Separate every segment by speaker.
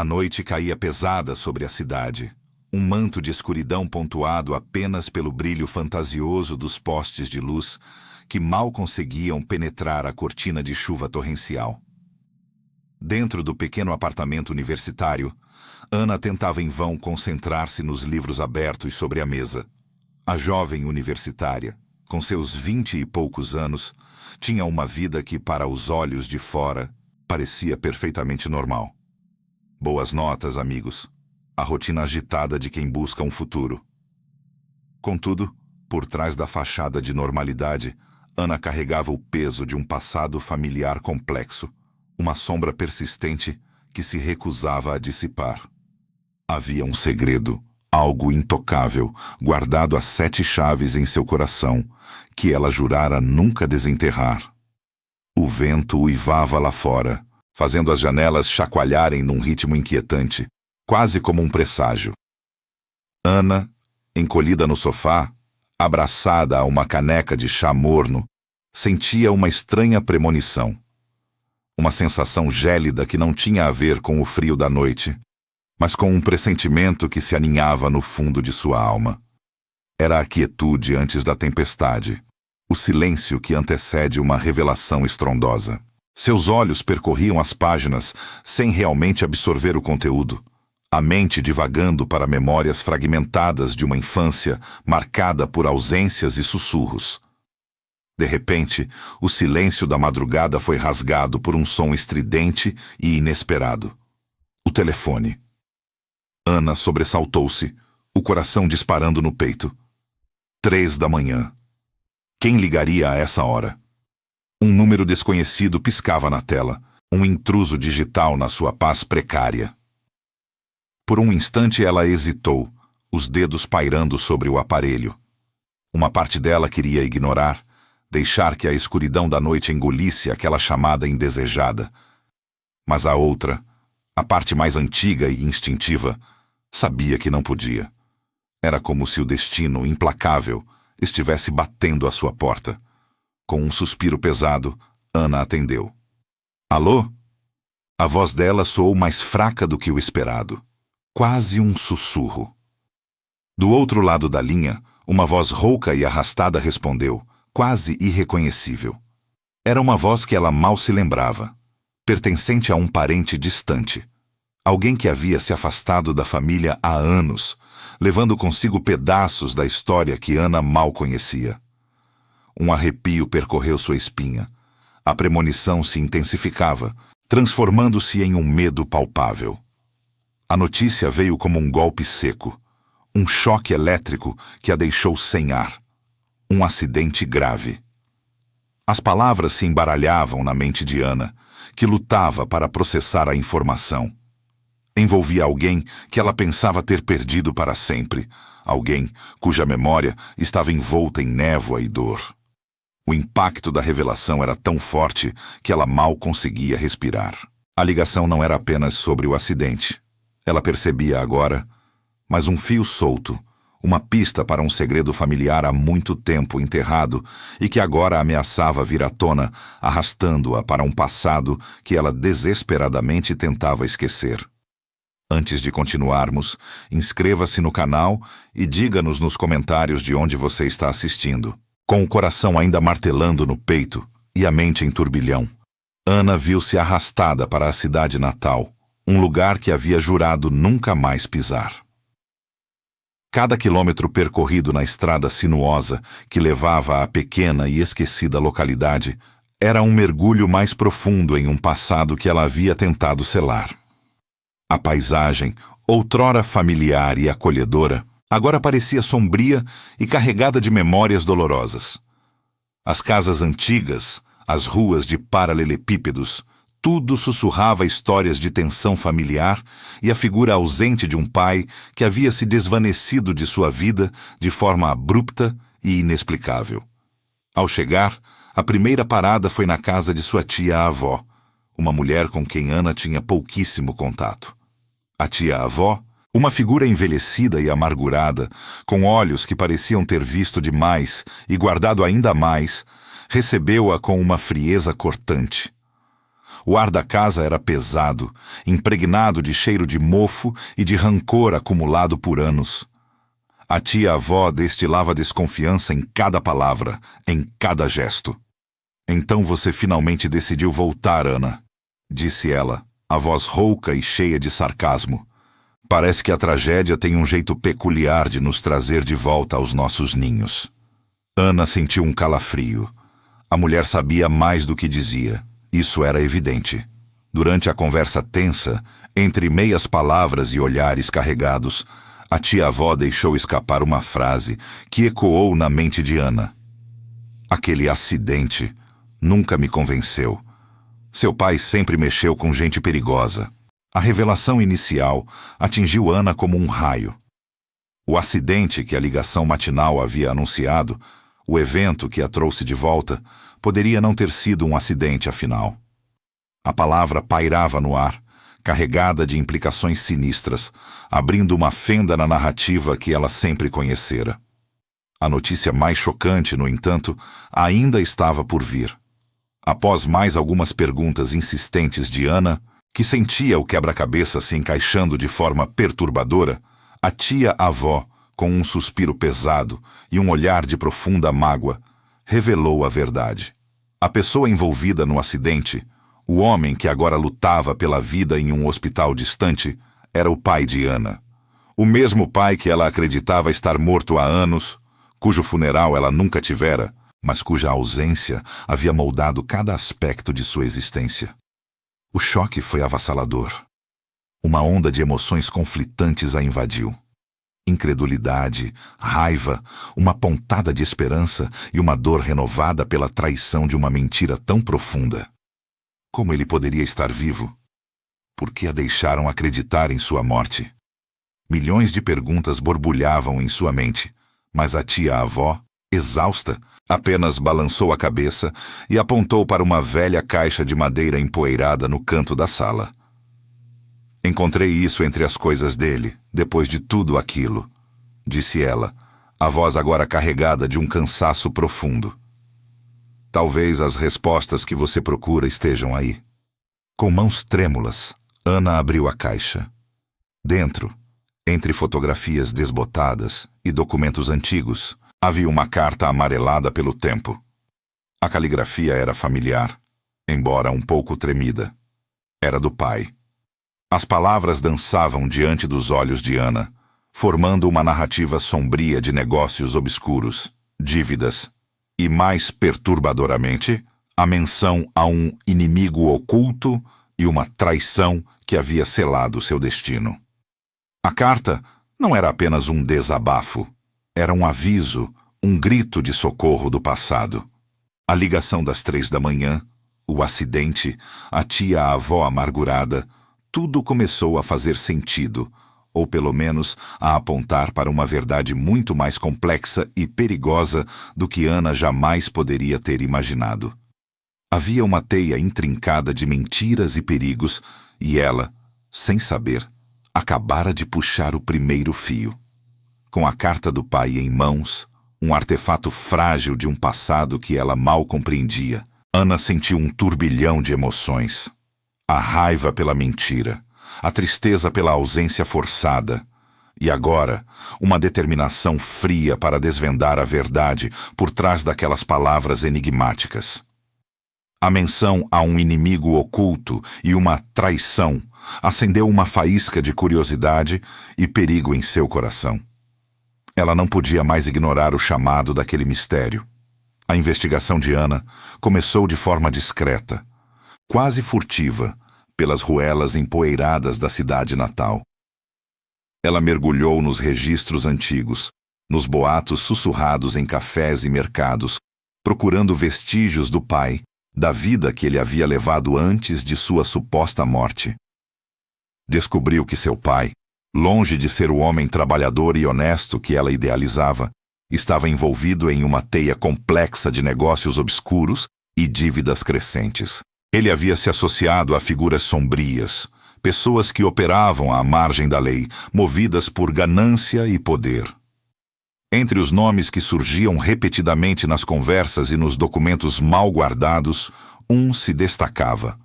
Speaker 1: A noite caía pesada sobre a cidade, um manto de escuridão pontuado apenas pelo brilho fantasioso dos postes de luz que mal conseguiam penetrar a cortina de chuva torrencial. Dentro do pequeno apartamento universitário, Ana tentava em vão concentrar-se nos livros abertos sobre a mesa. A jovem universitária, com seus 20 e poucos anos, tinha uma vida que, para os olhos de fora, parecia perfeitamente normal. Boas notas, amigos. A rotina agitada de quem busca um futuro. Contudo, por trás da fachada de normalidade, Ana carregava o peso de um passado familiar complexo, uma sombra persistente que se recusava a dissipar. Havia um segredo, algo intocável, guardado a 7 chaves em seu coração, que ela jurara nunca desenterrar. O vento uivava lá fora, fazendo as janelas chacoalharem num ritmo inquietante, quase como um presságio. Ana, encolhida no sofá, abraçada a uma caneca de chá morno, sentia uma estranha premonição. Uma sensação gélida que não tinha a ver com o frio da noite, mas com um pressentimento que se aninhava no fundo de sua alma. Era a quietude antes da tempestade, o silêncio que antecede uma revelação estrondosa. Seus olhos percorriam as páginas sem realmente absorver o conteúdo, a mente divagando para memórias fragmentadas de uma infância marcada por ausências e sussurros. De repente, o silêncio da madrugada foi rasgado por um som estridente e inesperado. O telefone. Ana sobressaltou-se, o coração disparando no peito. 3 da manhã. Quem ligaria a essa hora? Um número desconhecido piscava na tela, um intruso digital na sua paz precária. Por um instante ela hesitou, os dedos pairando sobre o aparelho. Uma parte dela queria ignorar, deixar que a escuridão da noite engolisse aquela chamada indesejada. Mas a outra, a parte mais antiga e instintiva, sabia que não podia. Era como se o destino implacável estivesse batendo à sua porta. Com um suspiro pesado, Ana atendeu. Alô? A voz dela soou mais fraca do que o esperado. Quase um sussurro. Do outro lado da linha, uma voz rouca e arrastada respondeu, quase irreconhecível. Era uma voz que ela mal se lembrava, pertencente a um parente distante. Alguém que havia se afastado da família há anos, levando consigo pedaços da história que Ana mal conhecia. Um arrepio percorreu sua espinha. A premonição se intensificava, transformando-se em um medo palpável. A notícia veio como um golpe seco, um choque elétrico que a deixou sem ar. Um acidente grave. As palavras se embaralhavam na mente de Ana, que lutava para processar a informação. Envolvia alguém que ela pensava ter perdido para sempre, alguém cuja memória estava envolta em névoa e dor. O impacto da revelação era tão forte que ela mal conseguia respirar. A ligação não era apenas sobre o acidente. Ela percebia agora, mas um fio solto, uma pista para um segredo familiar há muito tempo enterrado e que agora ameaçava vir à tona, arrastando-a para um passado que ela desesperadamente tentava esquecer. Antes de continuarmos, inscreva-se no canal e diga-nos nos comentários de onde você está assistindo. Com o coração ainda martelando no peito e a mente em turbilhão, Ana viu-se arrastada para a cidade natal, um lugar que havia jurado nunca mais pisar. Cada quilômetro percorrido na estrada sinuosa que levava à pequena e esquecida localidade era um mergulho mais profundo em um passado que ela havia tentado selar. A paisagem, outrora familiar e acolhedora, agora parecia sombria e carregada de memórias dolorosas. As casas antigas, as ruas de paralelepípedos, tudo sussurrava histórias de tensão familiar e a figura ausente de um pai que havia se desvanecido de sua vida de forma abrupta e inexplicável. Ao chegar, a primeira parada foi na casa de sua tia-avó, uma mulher com quem Ana tinha pouquíssimo contato. A tia-avó, uma figura envelhecida e amargurada, com olhos que pareciam ter visto demais e guardado ainda mais, recebeu-a com uma frieza cortante. O ar da casa era pesado, impregnado de cheiro de mofo e de rancor acumulado por anos. A tia-avó destilava desconfiança em cada palavra, em cada gesto. "Então você finalmente decidiu voltar, Ana", disse ela, a voz rouca e cheia de sarcasmo. "Parece que a tragédia tem um jeito peculiar de nos trazer de volta aos nossos ninhos." Ana sentiu um calafrio. A mulher sabia mais do que dizia. Isso era evidente. Durante a conversa tensa, entre meias palavras e olhares carregados, a tia-avó deixou escapar uma frase que ecoou na mente de Ana. "Aquele acidente nunca me convenceu. Seu pai sempre mexeu com gente perigosa." A revelação inicial atingiu Ana como um raio. O acidente que a ligação matinal havia anunciado, o evento que a trouxe de volta, poderia não ter sido um acidente, afinal. A palavra pairava no ar, carregada de implicações sinistras, abrindo uma fenda na narrativa que ela sempre conhecera. A notícia mais chocante, no entanto, ainda estava por vir. Após mais algumas perguntas insistentes de Ana, que sentia o quebra-cabeça se encaixando de forma perturbadora, a tia-avó, com um suspiro pesado e um olhar de profunda mágoa, revelou a verdade. A pessoa envolvida no acidente, o homem que agora lutava pela vida em um hospital distante, era o pai de Ana. O mesmo pai que ela acreditava estar morto há anos, cujo funeral ela nunca tivera, mas cuja ausência havia moldado cada aspecto de sua existência. O choque foi avassalador. Uma onda de emoções conflitantes a invadiu. Incredulidade, raiva, uma pontada de esperança e uma dor renovada pela traição de uma mentira tão profunda. Como ele poderia estar vivo? Por que a deixaram acreditar em sua morte? Milhões de perguntas borbulhavam em sua mente, mas a tia-avó, exausta, apenas balançou a cabeça e apontou para uma velha caixa de madeira empoeirada no canto da sala. "Encontrei isso entre as coisas dele, depois de tudo aquilo", disse ela, a voz agora carregada de um cansaço profundo. "Talvez as respostas que você procura estejam aí." Com mãos trêmulas, Ana abriu a caixa. Dentro, entre fotografias desbotadas e documentos antigos, havia uma carta amarelada pelo tempo. A caligrafia era familiar, embora um pouco tremida. Era do pai. As palavras dançavam diante dos olhos de Ana, formando uma narrativa sombria de negócios obscuros, dívidas e, mais perturbadoramente, a menção a um inimigo oculto e uma traição que havia selado seu destino. A carta não era apenas um desabafo, era um aviso, um grito de socorro do passado. A ligação das 3 da manhã, o acidente, a tia-avó amargurada, tudo começou a fazer sentido, ou pelo menos a apontar para uma verdade muito mais complexa e perigosa do que Ana jamais poderia ter imaginado. Havia uma teia intrincada de mentiras e perigos, e ela, sem saber, acabara de puxar o primeiro fio. Com a carta do pai em mãos, um artefato frágil de um passado que ela mal compreendia, Ana sentiu um turbilhão de emoções. A raiva pela mentira, a tristeza pela ausência forçada, e agora, uma determinação fria para desvendar a verdade por trás daquelas palavras enigmáticas. A menção a um inimigo oculto e uma traição acendeu uma faísca de curiosidade e perigo em seu coração. Ela não podia mais ignorar o chamado daquele mistério. A investigação de Ana começou de forma discreta, quase furtiva, pelas ruelas empoeiradas da cidade natal. Ela mergulhou nos registros antigos, nos boatos sussurrados em cafés e mercados, procurando vestígios do pai, da vida que ele havia levado antes de sua suposta morte. Descobriu que seu pai, longe de ser o homem trabalhador e honesto que ela idealizava, estava envolvido em uma teia complexa de negócios obscuros e dívidas crescentes. Ele havia se associado a figuras sombrias, pessoas que operavam à margem da lei, movidas por ganância e poder. Entre os nomes que surgiam repetidamente nas conversas e nos documentos mal guardados, um se destacava: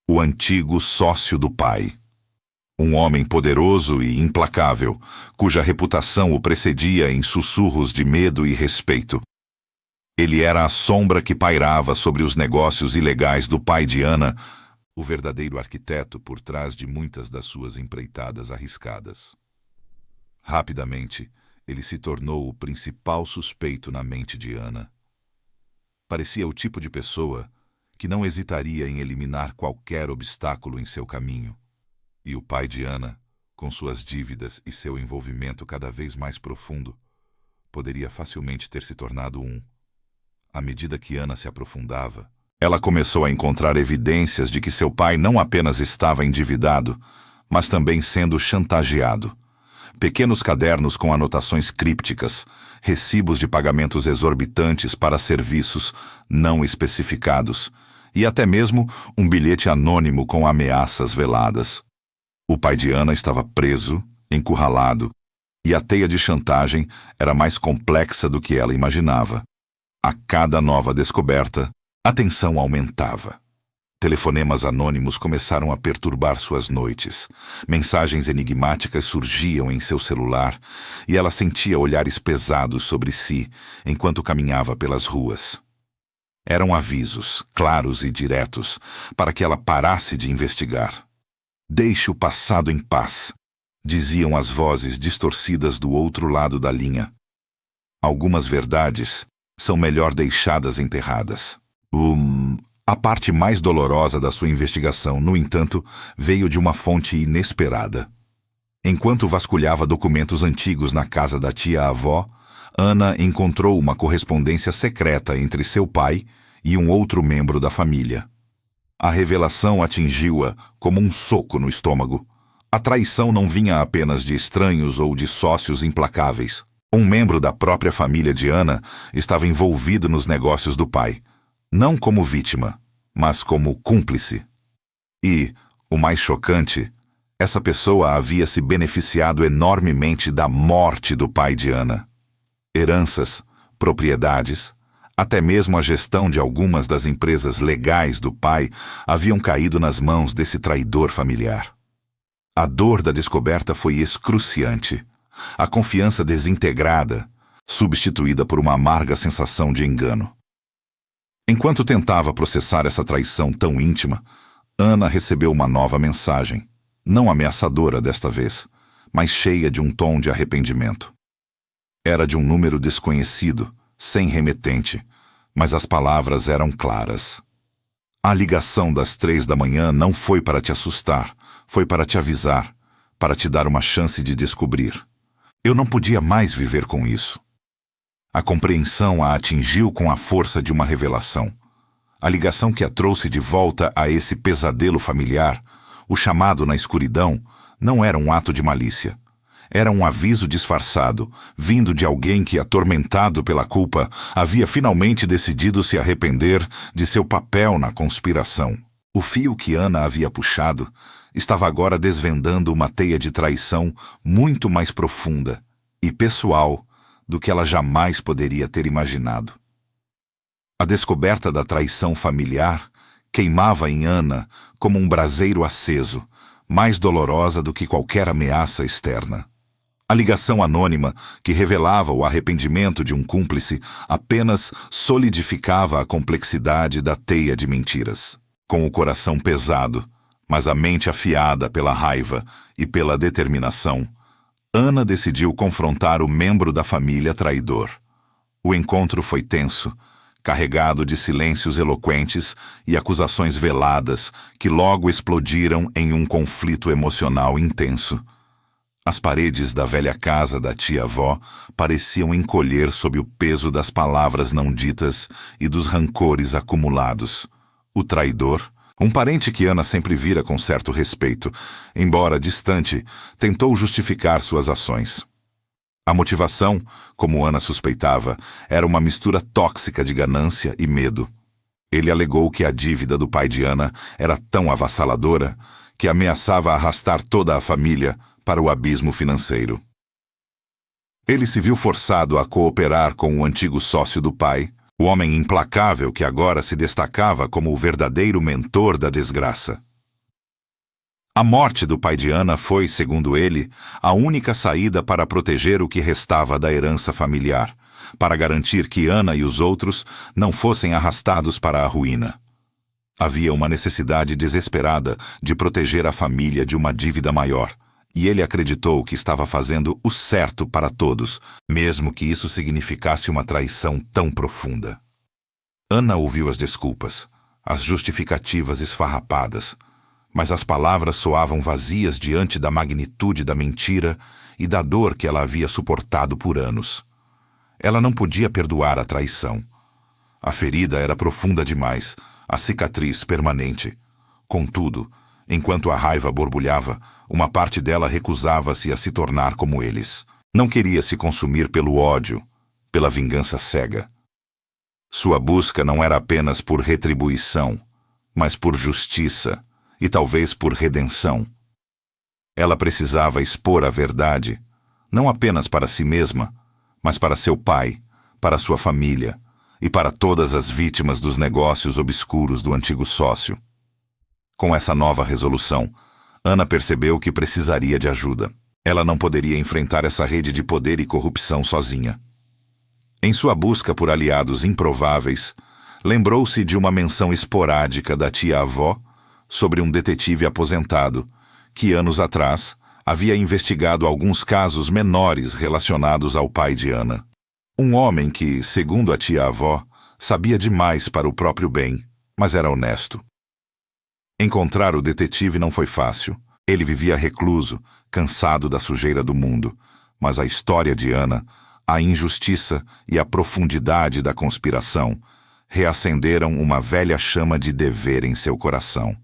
Speaker 1: O antigo sócio do pai. Um homem poderoso e implacável, cuja reputação o precedia em sussurros de medo e respeito. Ele era a sombra que pairava sobre os negócios ilegais do pai de Ana, o verdadeiro arquiteto por trás de muitas das suas empreitadas arriscadas. Rapidamente, ele se tornou o principal suspeito na mente de Ana. Parecia o tipo de pessoa que não hesitaria em eliminar qualquer obstáculo em seu caminho. E o pai de Ana, com suas dívidas e seu envolvimento cada vez mais profundo, poderia facilmente ter se tornado um. À medida que Ana se aprofundava, ela começou a encontrar evidências de que seu pai não apenas estava endividado, mas também sendo chantageado. Pequenos cadernos com anotações crípticas, recibos de pagamentos exorbitantes para serviços não especificados, e até mesmo um bilhete anônimo com ameaças veladas. O pai de Ana estava preso, encurralado, e a teia de chantagem era mais complexa do que ela imaginava. A cada nova descoberta, a tensão aumentava. Telefonemas anônimos começaram a perturbar suas noites. Mensagens enigmáticas surgiam em seu celular e ela sentia olhares pesados sobre si enquanto caminhava pelas ruas. Eram avisos, claros e diretos, para que ela parasse de investigar. Deixe o passado em paz, diziam as vozes distorcidas do outro lado da linha. Algumas verdades são melhor deixadas enterradas. A parte mais dolorosa da sua investigação, no entanto, veio de uma fonte inesperada. Enquanto vasculhava documentos antigos na casa da tia-avó, Ana encontrou uma correspondência secreta entre seu pai e um outro membro da família. A revelação atingiu-a como um soco no estômago. A traição não vinha apenas de estranhos ou de sócios implacáveis. Um membro da própria família de Ana estava envolvido nos negócios do pai, não como vítima, mas como cúmplice. E, o mais chocante, essa pessoa havia se beneficiado enormemente da morte do pai de Ana. Heranças, propriedades, até mesmo a gestão de algumas das empresas legais do pai haviam caído nas mãos desse traidor familiar. A dor da descoberta foi excruciante. A confiança desintegrada, substituída por uma amarga sensação de engano. Enquanto tentava processar essa traição tão íntima, Ana recebeu uma nova mensagem, não ameaçadora desta vez, mas cheia de um tom de arrependimento. Era de um número desconhecido, sem remetente, mas as palavras eram claras. A ligação das 3 da manhã não foi para te assustar, foi para te avisar, para te dar uma chance de descobrir. Eu não podia mais viver com isso. A compreensão a atingiu com a força de uma revelação. A ligação que a trouxe de volta a esse pesadelo familiar, o chamado na escuridão, não era um ato de malícia. Era um aviso disfarçado, vindo de alguém que, atormentado pela culpa, havia finalmente decidido se arrepender de seu papel na conspiração. O fio que Ana havia puxado estava agora desvendando uma teia de traição muito mais profunda e pessoal do que ela jamais poderia ter imaginado. A descoberta da traição familiar queimava em Ana como um braseiro aceso, mais dolorosa do que qualquer ameaça externa. A ligação anônima, que revelava o arrependimento de um cúmplice, apenas solidificava a complexidade da teia de mentiras. Com o coração pesado, mas a mente afiada pela raiva e pela determinação, Ana decidiu confrontar o membro da família traidor. O encontro foi tenso, carregado de silêncios eloquentes e acusações veladas que logo explodiram em um conflito emocional intenso. As paredes da velha casa da tia-avó pareciam encolher sob o peso das palavras não ditas e dos rancores acumulados. O traidor, um parente que Ana sempre vira com certo respeito, embora distante, tentou justificar suas ações. A motivação, como Ana suspeitava, era uma mistura tóxica de ganância e medo. Ele alegou que a dívida do pai de Ana era tão avassaladora que ameaçava arrastar toda a família para o abismo financeiro. Ele se viu forçado a cooperar com o antigo sócio do pai, o homem implacável que agora se destacava como o verdadeiro mentor da desgraça. A morte do pai de Ana foi, segundo ele, a única saída para proteger o que restava da herança familiar, para garantir que Ana e os outros não fossem arrastados para a ruína. Havia uma necessidade desesperada de proteger a família de uma dívida maior, e ele acreditou que estava fazendo o certo para todos, mesmo que isso significasse uma traição tão profunda. Ana ouviu as desculpas, as justificativas esfarrapadas, mas as palavras soavam vazias diante da magnitude da mentira e da dor que ela havia suportado por anos. Ela não podia perdoar a traição. A ferida era profunda demais, a cicatriz permanente. Contudo, enquanto a raiva borbulhava, uma parte dela recusava-se a se tornar como eles. Não queria se consumir pelo ódio, pela vingança cega. Sua busca não era apenas por retribuição, mas por justiça e talvez por redenção. Ela precisava expor a verdade, não apenas para si mesma, mas para seu pai, para sua família e para todas as vítimas dos negócios obscuros do antigo sócio. Com essa nova resolução, Ana percebeu que precisaria de ajuda. Ela não poderia enfrentar essa rede de poder e corrupção sozinha. Em sua busca por aliados improváveis, lembrou-se de uma menção esporádica da tia-avó sobre um detetive aposentado que, anos atrás, havia investigado alguns casos menores relacionados ao pai de Ana. Um homem que, segundo a tia-avó, sabia demais para o próprio bem, mas era honesto. Encontrar o detetive não foi fácil. Ele vivia recluso, cansado da sujeira do mundo, mas a história de Ana, a injustiça e a profundidade da conspiração reacenderam uma velha chama de dever em seu coração.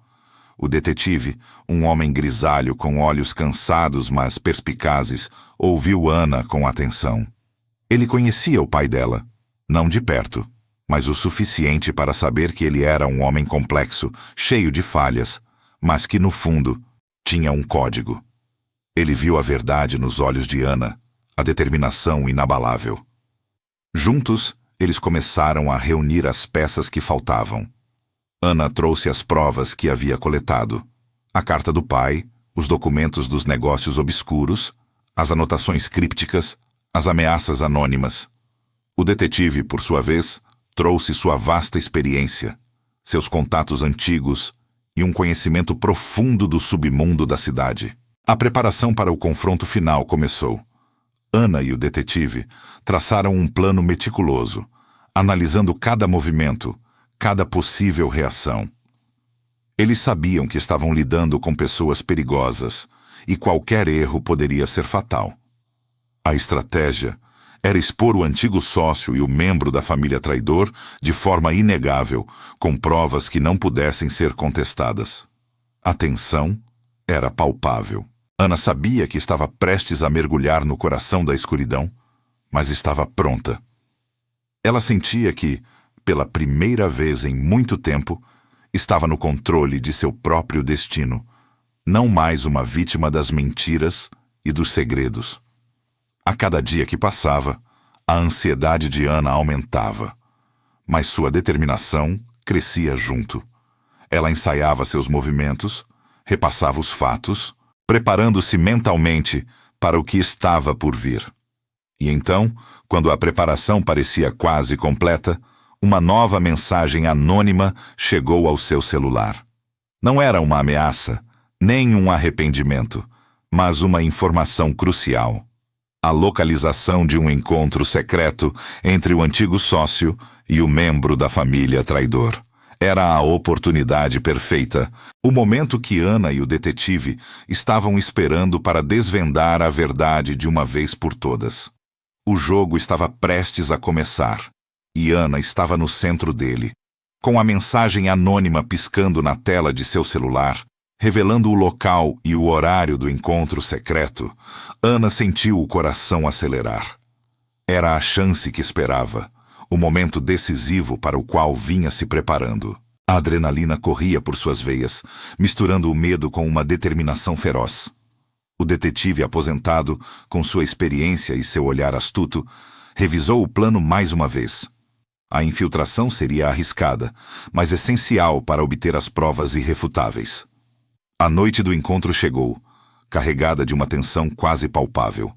Speaker 1: O detetive, um homem grisalho com olhos cansados mas perspicazes, ouviu Ana com atenção. Ele conhecia o pai dela, não de perto, mas o suficiente para saber que ele era um homem complexo, cheio de falhas, mas que, no fundo, tinha um código. Ele viu a verdade nos olhos de Ana, a determinação inabalável. Juntos, eles começaram a reunir as peças que faltavam. Ana trouxe as provas que havia coletado: a carta do pai, os documentos dos negócios obscuros, as anotações crípticas, as ameaças anônimas. O detetive, por sua vez, trouxe sua vasta experiência, seus contatos antigos e um conhecimento profundo do submundo da cidade. A preparação para o confronto final começou. Ana e o detetive traçaram um plano meticuloso, analisando cada movimento, cada possível reação. Eles sabiam que estavam lidando com pessoas perigosas e qualquer erro poderia ser fatal. A estratégia era expor o antigo sócio e o membro da família traidor de forma inegável, com provas que não pudessem ser contestadas. A tensão era palpável. Ana sabia que estava prestes a mergulhar no coração da escuridão, mas estava pronta. Ela sentia que, pela primeira vez em muito tempo, estava no controle de seu próprio destino, não mais uma vítima das mentiras e dos segredos. A cada dia que passava, a ansiedade de Ana aumentava, mas sua determinação crescia junto. Ela ensaiava seus movimentos, repassava os fatos, preparando-se mentalmente para o que estava por vir. E então, quando a preparação parecia quase completa, uma nova mensagem anônima chegou ao seu celular. Não era uma ameaça, nem um arrependimento, mas uma informação crucial: a localização de um encontro secreto entre o antigo sócio e o membro da família traidor. Era a oportunidade perfeita, o momento que Ana e o detetive estavam esperando para desvendar a verdade de uma vez por todas. O jogo estava prestes a começar, e Ana estava no centro dele, com a mensagem anônima piscando na tela de seu celular, revelando o local e o horário do encontro secreto. Ana sentiu o coração acelerar. Era a chance que esperava, o momento decisivo para o qual vinha se preparando. A adrenalina corria por suas veias, misturando o medo com uma determinação feroz. O detetive aposentado, com sua experiência e seu olhar astuto, revisou o plano mais uma vez. A infiltração seria arriscada, mas essencial para obter as provas irrefutáveis. A noite do encontro chegou, carregada de uma tensão quase palpável.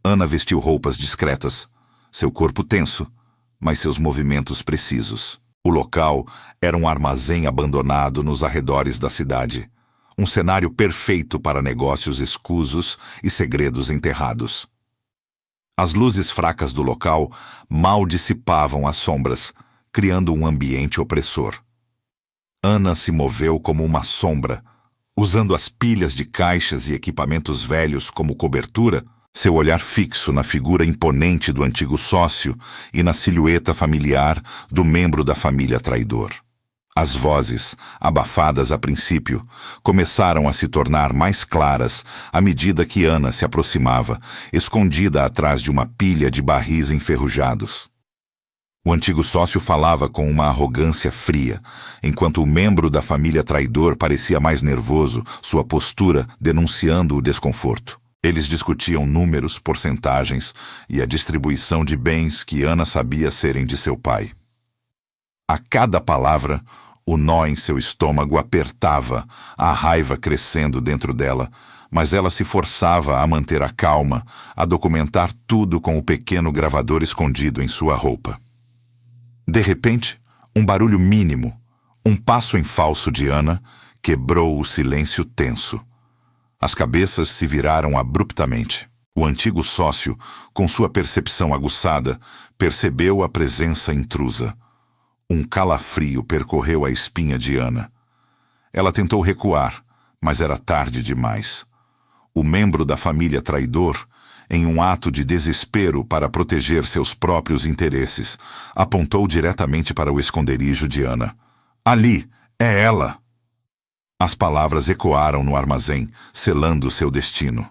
Speaker 1: Ana vestiu roupas discretas, seu corpo tenso, mas seus movimentos precisos. O local era um armazém abandonado nos arredores da cidade. Um cenário perfeito para negócios escusos e segredos enterrados. As luzes fracas do local mal dissipavam as sombras, criando um ambiente opressor. Ana se moveu como uma sombra, usando as pilhas de caixas e equipamentos velhos como cobertura, seu olhar fixo na figura imponente do antigo sócio e na silhueta familiar do membro da família traidor. As vozes, abafadas a princípio, começaram a se tornar mais claras à medida que Ana se aproximava, escondida atrás de uma pilha de barris enferrujados. O antigo sócio falava com uma arrogância fria, enquanto o membro da família traidor parecia mais nervoso, sua postura denunciando o desconforto. Eles discutiam números, porcentagens e a distribuição de bens que Ana sabia serem de seu pai. A cada palavra, o nó em seu estômago apertava, a raiva crescendo dentro dela, mas ela se forçava a manter a calma, a documentar tudo com o pequeno gravador escondido em sua roupa. De repente, um barulho mínimo, um passo em falso de Ana, quebrou o silêncio tenso. As cabeças se viraram abruptamente. O antigo sócio, com sua percepção aguçada, percebeu a presença intrusa. Um calafrio percorreu a espinha de Ana. Ela tentou recuar, mas era tarde demais. O membro da família traidor, em um ato de desespero para proteger seus próprios interesses, apontou diretamente para o esconderijo de Ana. Ali, é ela! As palavras ecoaram no armazém, selando seu destino.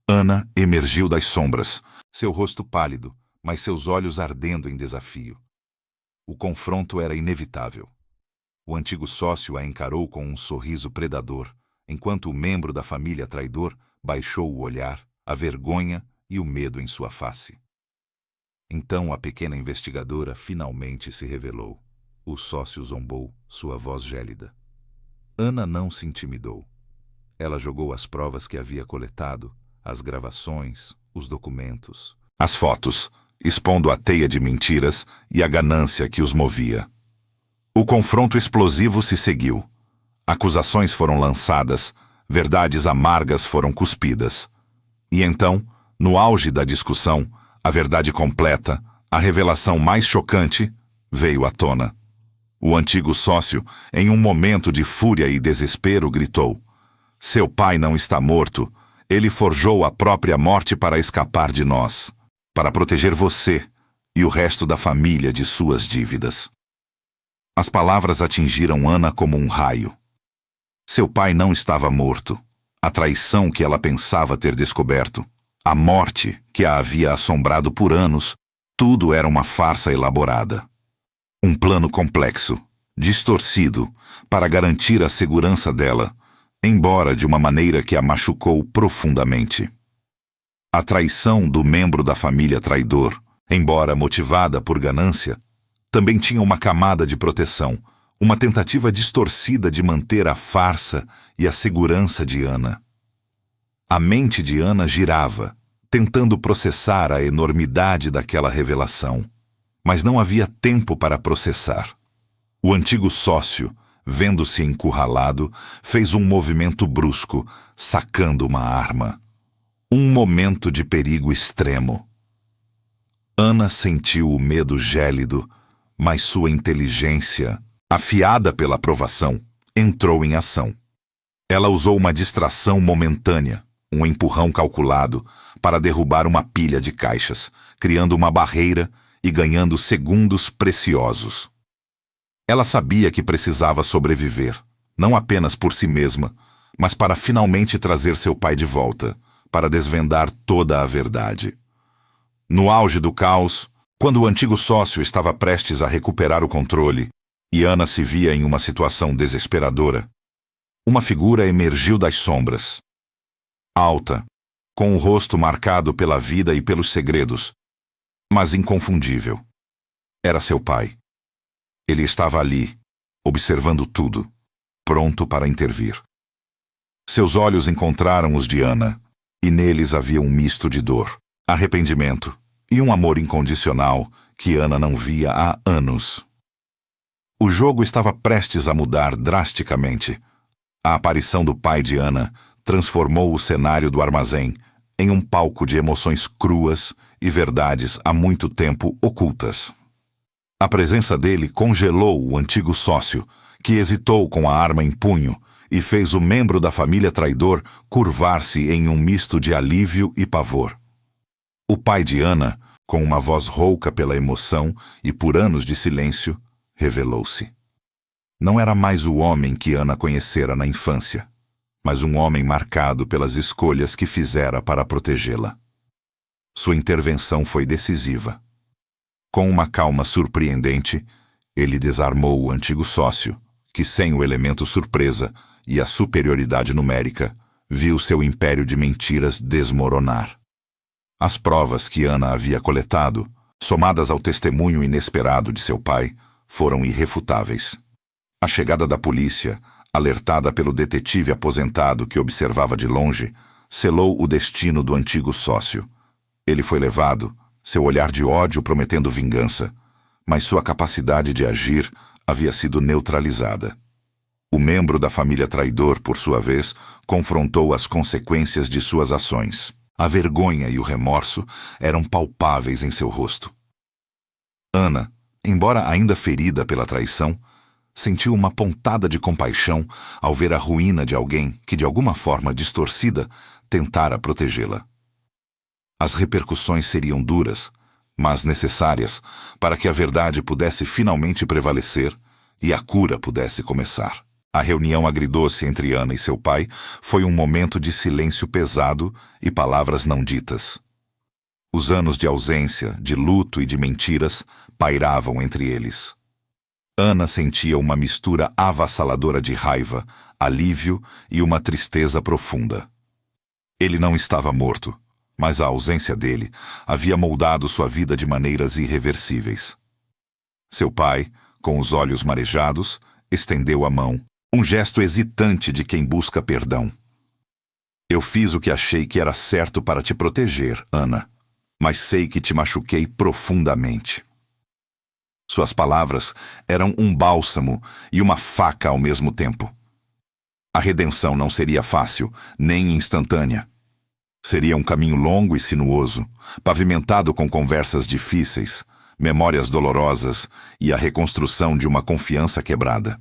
Speaker 1: Ana emergiu das sombras, seu rosto pálido, mas seus olhos ardendo em desafio. O confronto era inevitável. O antigo sócio a encarou com um sorriso predador, enquanto o membro da família traidor baixou o olhar, a vergonha e o medo em sua face. Então a pequena investigadora finalmente se revelou. O sócio zombou, sua voz gélida. Ana não se intimidou. Ela jogou as provas que havia coletado, as gravações, os documentos, as fotos, expondo a teia de mentiras e a ganância que os movia. O confronto explosivo se seguiu. Acusações foram lançadas, verdades amargas foram cuspidas. E então, no auge da discussão, a verdade completa, a revelação mais chocante, veio à tona. O antigo sócio, em um momento de fúria e desespero, gritou: "Seu pai não está morto. Ele forjou a própria morte para escapar de nós, para proteger você e o resto da família de suas dívidas." As palavras atingiram Ana como um raio. Seu pai não estava morto. A traição que ela pensava ter descoberto, a morte que a havia assombrado por anos, tudo era uma farsa elaborada. Um plano complexo, distorcido, para garantir a segurança dela, embora de uma maneira que a machucou profundamente. A traição do membro da família traidor, embora motivada por ganância, também tinha uma camada de proteção, uma tentativa distorcida de manter a farsa e a segurança de Ana. A mente de Ana girava, tentando processar a enormidade daquela revelação, mas não havia tempo para processar. O antigo sócio, vendo-se encurralado, fez um movimento brusco, sacando uma arma. Um momento de perigo extremo. Ana sentiu o medo gélido, mas sua inteligência, afiada pela aprovação, entrou em ação. Ela usou uma distração momentânea, um empurrão calculado, para derrubar uma pilha de caixas, criando uma barreira e ganhando segundos preciosos. Ela sabia que precisava sobreviver, não apenas por si mesma, mas para finalmente trazer seu pai de volta, para desvendar toda a verdade. No auge do caos, quando o antigo sócio estava prestes a recuperar o controle e Ana se via em uma situação desesperadora, uma figura emergiu das sombras. Alta, com o rosto marcado pela vida e pelos segredos, mas inconfundível. Era seu pai. Ele estava ali, observando tudo, pronto para intervir. Seus olhos encontraram os de Ana, e neles havia um misto de dor, arrependimento e um amor incondicional que Ana não via há anos. O jogo estava prestes a mudar drasticamente. A aparição do pai de Ana transformou o cenário do armazém em um palco de emoções cruas e verdades há muito tempo ocultas. A presença dele congelou o antigo sócio, que hesitou com a arma em punho e fez o membro da família traidor curvar-se em um misto de alívio e pavor. O pai de Ana, com uma voz rouca pela emoção e por anos de silêncio, revelou-se. Não era mais o homem que Ana conhecera na infância, mas um homem marcado pelas escolhas que fizera para protegê-la. Sua intervenção foi decisiva. Com uma calma surpreendente, ele desarmou o antigo sócio, que sem o elemento surpresa e a superioridade numérica, viu seu império de mentiras desmoronar. As provas que Ana havia coletado, somadas ao testemunho inesperado de seu pai, foram irrefutáveis. A chegada da polícia, alertada pelo detetive aposentado que observava de longe, selou o destino do antigo sócio. Ele foi levado, seu olhar de ódio prometendo vingança, mas sua capacidade de agir havia sido neutralizada. O membro da família traidor, por sua vez, confrontou as consequências de suas ações. A vergonha e o remorso eram palpáveis em seu rosto. Ana, embora ainda ferida pela traição, sentiu uma pontada de compaixão ao ver a ruína de alguém que, de alguma forma distorcida, tentara protegê-la. As repercussões seriam duras, mas necessárias para que a verdade pudesse finalmente prevalecer e a cura pudesse começar. A reunião agridoce entre Ana e seu pai foi um momento de silêncio pesado e palavras não ditas. Os anos de ausência, de luto e de mentiras pairavam entre eles. Ana sentia uma mistura avassaladora de raiva, alívio e uma tristeza profunda. Ele não estava morto, mas a ausência dele havia moldado sua vida de maneiras irreversíveis. Seu pai, com os olhos marejados, estendeu a mão, um gesto hesitante de quem busca perdão. Eu fiz o que achei que era certo para te proteger, Ana, mas sei que te machuquei profundamente. Suas palavras eram um bálsamo e uma faca ao mesmo tempo. A redenção não seria fácil, nem instantânea. Seria um caminho longo e sinuoso, pavimentado com conversas difíceis, memórias dolorosas e a reconstrução de uma confiança quebrada.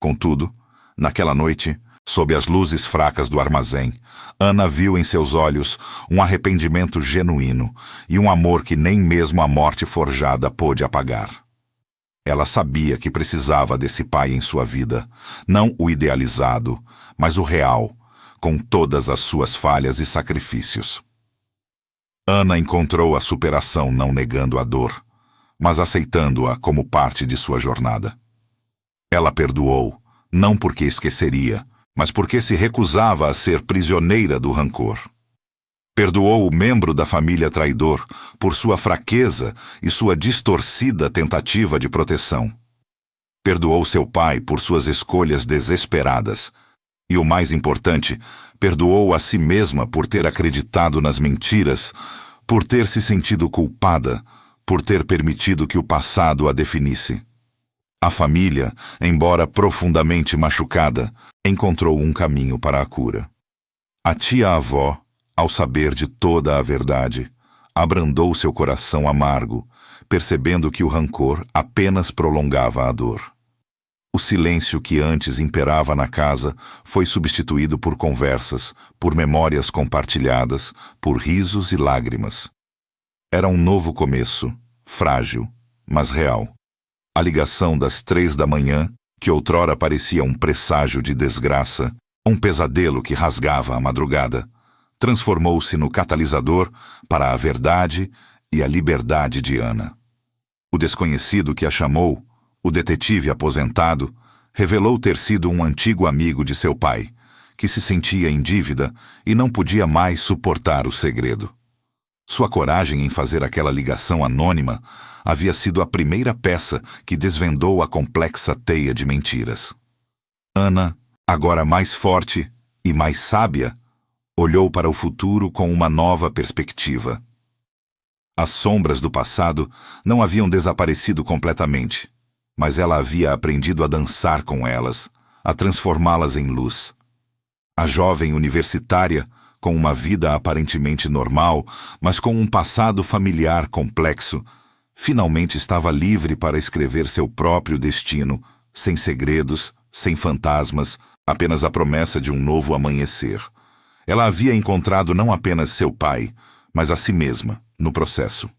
Speaker 1: Contudo, naquela noite, sob as luzes fracas do armazém, Ana viu em seus olhos um arrependimento genuíno e um amor que nem mesmo a morte forjada pôde apagar. Ela sabia que precisava desse pai em sua vida, não o idealizado, mas o real, com todas as suas falhas e sacrifícios. Ana encontrou a superação não negando a dor, mas aceitando-a como parte de sua jornada. Ela perdoou, não porque esqueceria, mas porque se recusava a ser prisioneira do rancor. Perdoou o membro da família traidor por sua fraqueza e sua distorcida tentativa de proteção. Perdoou seu pai por suas escolhas desesperadas. E o mais importante, perdoou a si mesma por ter acreditado nas mentiras, por ter se sentido culpada, por ter permitido que o passado a definisse. A família, embora profundamente machucada, encontrou um caminho para a cura. A tia-avó, ao saber de toda a verdade, abrandou seu coração amargo, percebendo que o rancor apenas prolongava a dor. O silêncio que antes imperava na casa foi substituído por conversas, por memórias compartilhadas, por risos e lágrimas. Era um novo começo, frágil, mas real. A ligação das 3 da manhã, que outrora parecia um presságio de desgraça, um pesadelo que rasgava a madrugada, transformou-se no catalisador para a verdade e a liberdade de Ana. O desconhecido que a chamou, o detetive aposentado, revelou ter sido um antigo amigo de seu pai, que se sentia em dívida e não podia mais suportar o segredo. Sua coragem em fazer aquela ligação anônima havia sido a primeira peça que desvendou a complexa teia de mentiras. Ana, agora mais forte, e mais sábia, olhou para o futuro com uma nova perspectiva. As sombras do passado não haviam desaparecido completamente, mas ela havia aprendido a dançar com elas, a transformá-las em luz. A jovem universitária, com uma vida aparentemente normal, mas com um passado familiar complexo, finalmente estava livre para escrever seu próprio destino, sem segredos, sem fantasmas, apenas a promessa de um novo amanhecer. Ela havia encontrado não apenas seu pai, mas a si mesma, no processo.